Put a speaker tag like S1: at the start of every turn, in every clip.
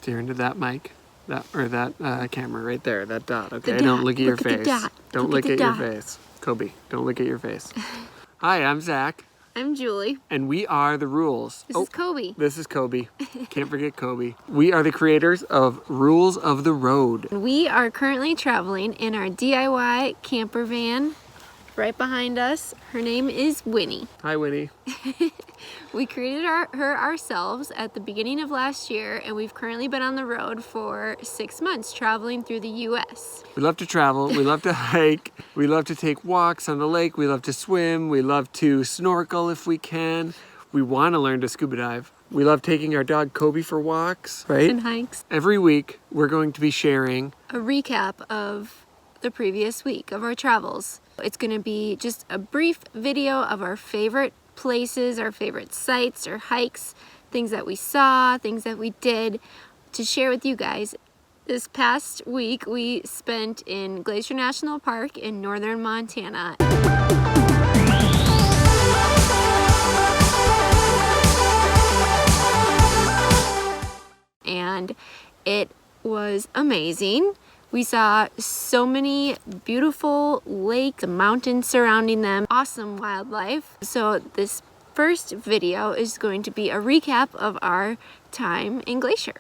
S1: Steer into that mic. That camera right there, that dot, okay?
S2: Dot.
S1: Don't look at your
S2: Look at the
S1: face.
S2: dot.
S1: Don't
S2: Look
S1: look
S2: at
S1: at
S2: the
S1: your
S2: dot.
S1: face. Kobe, don't look at your face. Hi, I'm Zach.
S2: I'm Julie.
S1: And we are the Ruhls.
S2: This is Kobe.
S1: This is Kobe. Can't forget Kobe. We are the creators of Ruhls of the Road.
S2: We are currently traveling in our DIY camper van. Right behind us, her name is Winnie.
S1: Hi, Winnie.
S2: We created her ourselves at the beginning of last year, and we've currently been on the road for 6 months traveling through the U.S.
S1: We love to travel, we love to hike, we love to take walks on the lake, we love to swim, we love to snorkel if we can. We want to learn to scuba dive. We love taking our dog Kobe for walks, right?
S2: And hikes.
S1: Every week, we're going to be sharing
S2: A recap of the previous week of our travels. It's going to be just a brief video of our favorite places, our favorite sites or hikes, things that we saw, things that we did to share with you guys. This past week we spent in Glacier National Park in northern Montana. And it was amazing. We saw so many beautiful lakes, mountains surrounding them, awesome wildlife. So this first video is going to be a recap of our time in Glacier.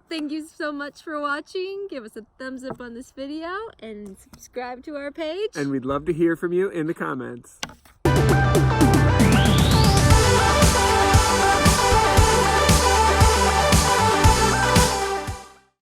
S2: Thank you so much for watching. Give us a thumbs up on this video and subscribe to our page.
S1: and we'd love to hear from you in the comments.